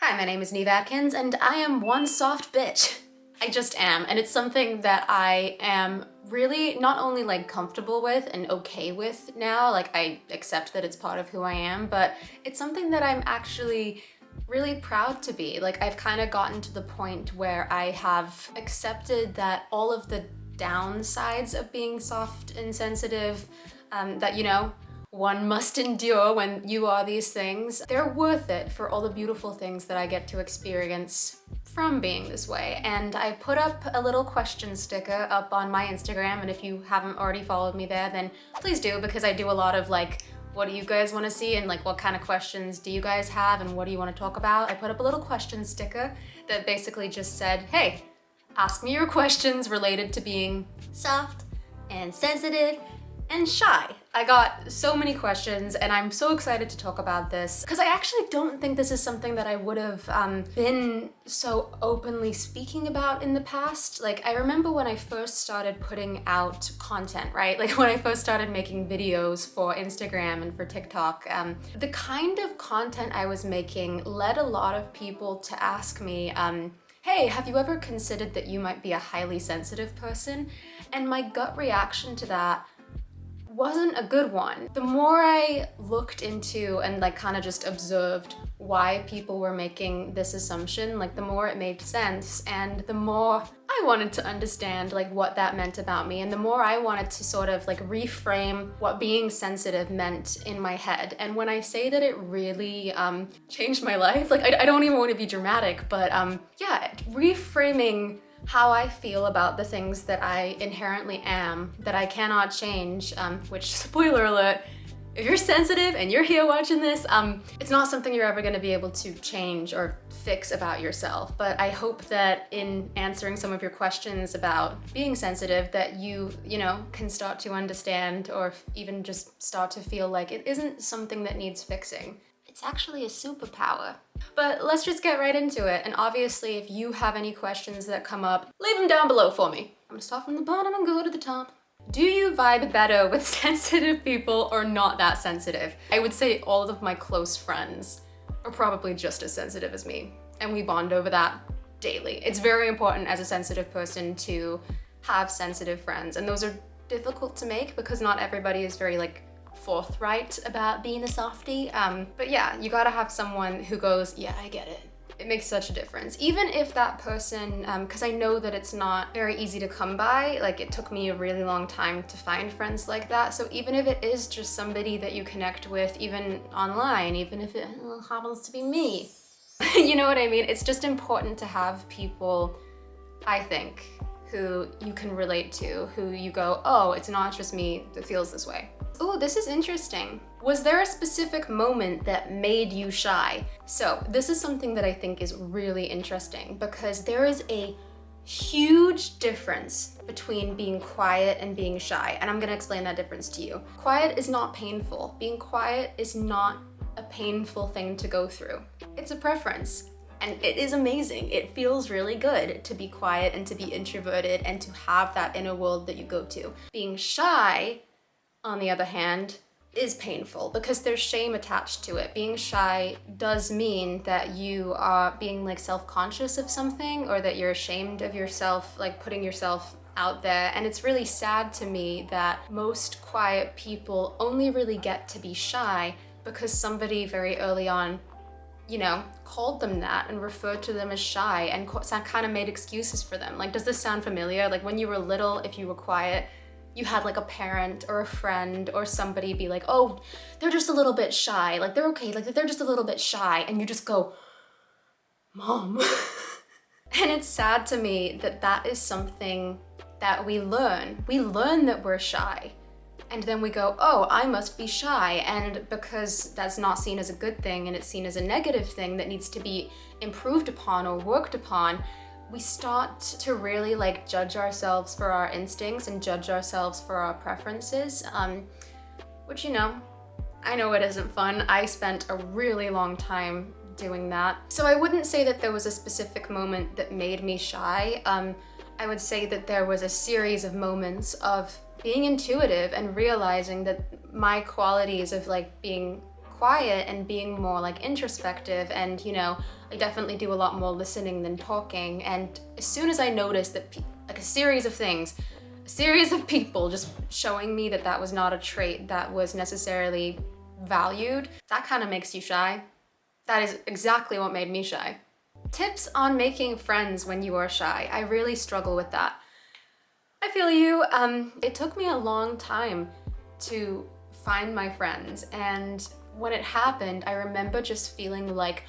Hi, my name is Niamh Adkins, and I am one soft bitch. I just am, and it's something that I am really not only like comfortable with and okay with now, like I accept that it's part of who I am, but it's something that I'm actually really proud to be. Like I've kind of gotten to the point where I have accepted that all of the downsides of being soft and sensitive, that one must endure when you are these things, they're worth it for all the beautiful things that I get to experience from being this way. And I put up a little question sticker up on my Instagram, and if you haven't already followed me there, then please do, because I do a lot of like, what do you guys want to see, and like what kind of questions do you guys have, and what do you want to talk about? I put up a little question sticker that basically just said, hey, ask me your questions related to being soft and sensitive and shy. I got so many questions, and I'm so excited to talk about this because I actually don't think this is something that I would have been so openly speaking about in the past. Like I remember when I first started putting out content, right? Like when I first started making videos for Instagram and for TikTok, the kind of content I was making led a lot of people to ask me, hey, have you ever considered that you might be a highly sensitive person? And my gut reaction to that wasn't a good one. The more I looked into and like kind of just observed why people were making this assumption, like the more it made sense, and the more I wanted to understand like what that meant about me, and the more I wanted to sort of like reframe what being sensitive meant in my head. And when I say that it really changed my life, like I don't even want to be dramatic, but yeah, reframing how I feel about the things that I inherently am, that I cannot change, which, spoiler alert, if you're sensitive and you're here watching this, it's not something you're ever gonna be able to change or fix about yourself. But I hope that in answering some of your questions about being sensitive, that you can start to understand, or even just start to feel like it isn't something that needs fixing. It's actually a superpower. But let's just get right into it. And obviously, if you have any questions that come up, leave them down below for me. I'm gonna start from the bottom and go to the top. Do you vibe better with sensitive people or not that sensitive? I would say all of my close friends are probably just as sensitive as me, and we bond over that daily. It's very important as a sensitive person to have sensitive friends, and those are difficult to make because not everybody is very like forthright about being a softie. But yeah, you gotta have someone who goes, yeah, I get it. It makes such a difference. Even if that person, because I know that it's not very easy to come by, like it took me a really long time to find friends like that. So even if it is just somebody that you connect with, even online, even if it happens to be me, you know what I mean? It's just important to have people, I think, who you can relate to, who you go, oh, it's not just me that feels this way. Oh, this is interesting. Was there a specific moment that made you shy? So this is something that I think is really interesting because there is a huge difference between being quiet and being shy. And I'm gonna explain that difference to you. Quiet is not painful. Being quiet is not a painful thing to go through. It's a preference. And it is amazing. It feels really good to be quiet and to be introverted and to have that inner world that you go to. Being shy, on the other hand, is painful because there's shame attached to it. Being shy does mean that you are being like self-conscious of something, or that you're ashamed of yourself, like putting yourself out there. And it's really sad to me that most quiet people only really get to be shy because somebody very early on called them that and referred to them as shy and kind of made excuses for them. Like, does this sound familiar? Like when you were little, if you were quiet, you had like a parent or a friend or somebody be like, oh, they're just a little bit shy. Like they're okay. Like they're just a little bit shy. And you just go, Mom. And it's sad to me that that is something that we learn. We learn that we're shy. And then we go, oh, I must be shy. And because that's not seen as a good thing and it's seen as a negative thing that needs to be improved upon or worked upon, we start to really like judge ourselves for our instincts and judge ourselves for our preferences, which, I know it isn't fun. I spent a really long time doing that. So I wouldn't say that there was a specific moment that made me shy. I would say that there was a series of moments of being intuitive and realizing that my qualities of like being quiet and being more like introspective, and you know, I definitely do a lot more listening than talking. And as soon as I noticed that like a series of people just showing me that that was not a trait that was necessarily valued, that kind of makes you shy. That is exactly what made me shy. Tips on making friends when you are shy. I really struggle with that. I feel you. It took me a long time to find my friends, and when it happened, I remember just feeling like,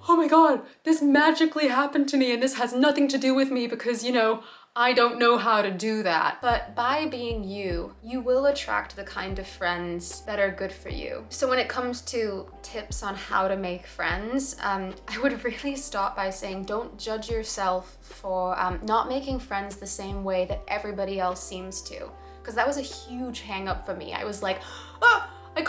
oh my god, this magically happened to me and this has nothing to do with me because, you know, I don't know how to do that. But by being you, you will attract the kind of friends that are good for you. So when it comes to tips on how to make friends, I would really start by saying don't judge yourself for not making friends the same way that everybody else seems to. Because that was a huge hang up for me. I was like, oh, I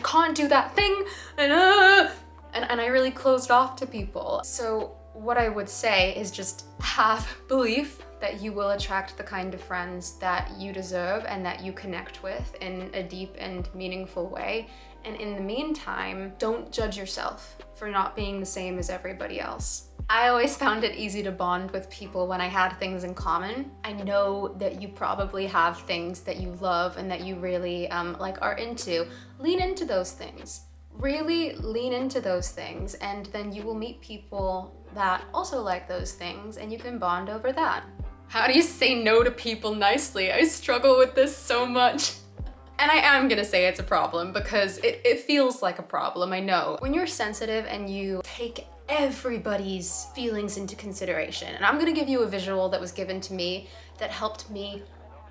can't do that thing, and I really closed off to people. So what I would say is just have belief that you will attract the kind of friends that you deserve and that you connect with in a deep and meaningful way. And in the meantime, don't judge yourself for not being the same as everybody else. I always found it easy to bond with people when I had things in common. I know that you probably have things that you love and that you really like are into. Lean into those things. Really lean into those things, and then you will meet people that also like those things and you can bond over that. How do you say no to people nicely? I struggle with this so much. And I am gonna say it's a problem because it feels like a problem, I know. When you're sensitive and you take everybody's feelings into consideration, and I'm gonna give you a visual that was given to me that helped me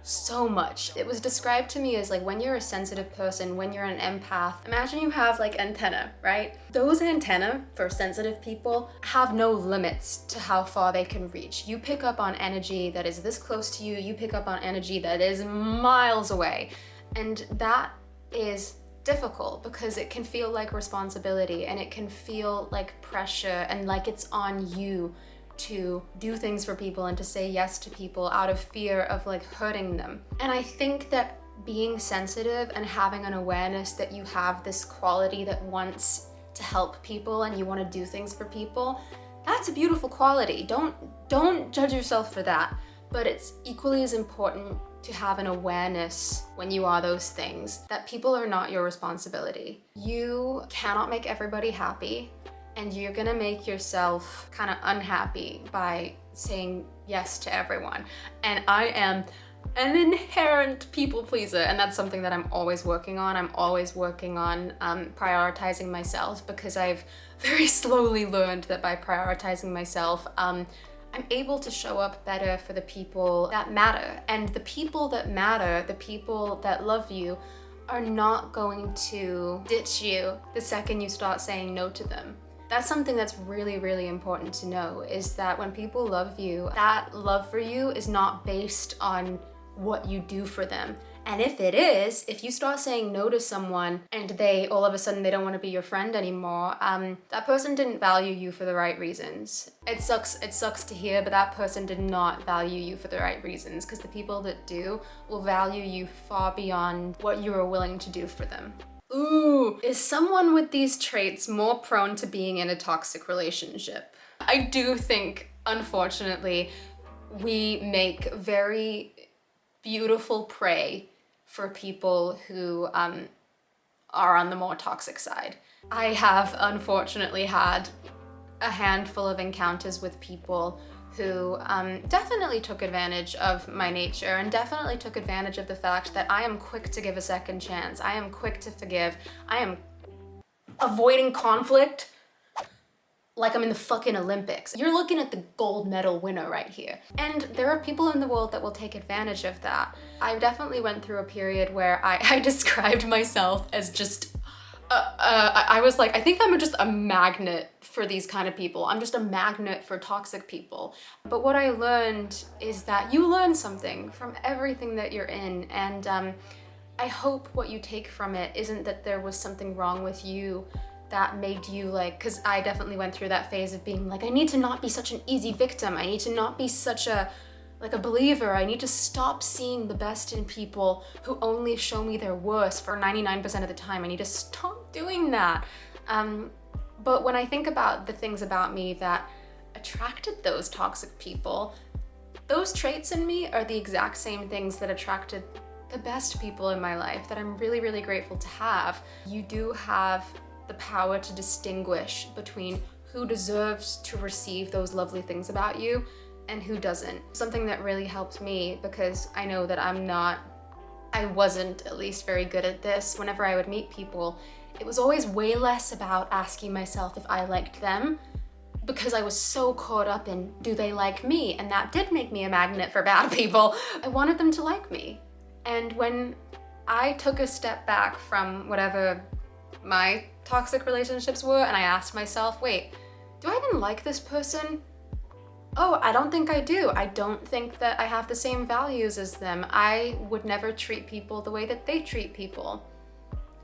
so much. It was described to me as like when you're a sensitive person, when you're an empath, imagine you have like antenna, right? Those antenna for sensitive people have no limits to how far they can reach. You pick up on energy that is this close to you, you pick up on energy that is miles away. And that is difficult because it can feel like responsibility and it can feel like pressure and like it's on you to do things for people and to say yes to people out of fear of like hurting them. And I think that being sensitive and having an awareness that you have this quality that wants to help people and you want to do things for people, that's a beautiful quality. Don't judge yourself for that. But it's equally as important to have an awareness when you are those things that people are not your responsibility. You cannot make everybody happy, and you're gonna make yourself kind of unhappy by saying yes to everyone. And I am an inherent people pleaser, and that's something that I'm always working on. I'm always working on prioritizing myself, because I've very slowly learned that by prioritizing myself, I'm able to show up better for the people that matter. And the people that matter, the people that love you, are not going to ditch you the second you start saying no to them. That's something that's really, really important to know, is that when people love you, that love for you is not based on what you do for them. And if it is, if you start saying no to someone and they all of a sudden they don't want to be your friend anymore, that person didn't value you for the right reasons. It sucks to hear, but that person did not value you for the right reasons, because the people that do will value you far beyond what you are willing to do for them. Ooh, is someone with these traits more prone to being in a toxic relationship? I do think, unfortunately, we make very beautiful prey for people who are on the more toxic side. I have unfortunately had a handful of encounters with people who definitely took advantage of my nature and definitely took advantage of the fact that I am quick to give a second chance. I am quick to forgive. I am avoiding conflict like I'm in the fucking Olympics. You're looking at the gold medal winner right here. And there are people in the world that will take advantage of that. I definitely went through a period where I described myself as just, I was like, I think I'm just a magnet for these kind of people. I'm just a magnet for toxic people. But what I learned is that you learn something from everything that you're in. And I hope what you take from it isn't that there was something wrong with you that made you like, because I definitely went through that phase of being like, I need to not be such an easy victim. I need to not be such a like a believer, I need to stop seeing the best in people who only show me their worst for 99% of the time. I need to stop doing that. But when I think about the things about me that attracted those toxic people, those traits in me are the exact same things that attracted the best people in my life that I'm really, really grateful to have. You do have the power to distinguish between who deserves to receive those lovely things about you and who doesn't. Something that really helped me, because I know that I wasn't at least very good at this. Whenever I would meet people, it was always way less about asking myself if I liked them, because I was so caught up in, do they like me? And that did make me a magnet for bad people. I wanted them to like me. And when I took a step back from whatever my toxic relationships were, and I asked myself, wait, do I even like this person? Oh, I don't think I do. I don't think that I have the same values as them. I would never treat people the way that they treat people.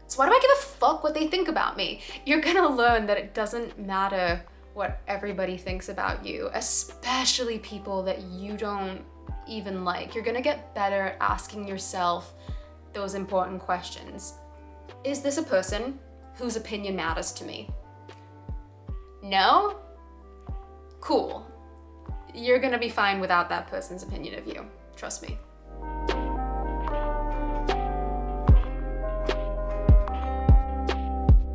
So why do I give a fuck what they think about me? You're gonna learn that it doesn't matter what everybody thinks about you, especially people that you don't even like. You're gonna get better at asking yourself those important questions. Is this a person whose opinion matters to me? No? Cool. You're gonna be fine without that person's opinion of you. Trust me.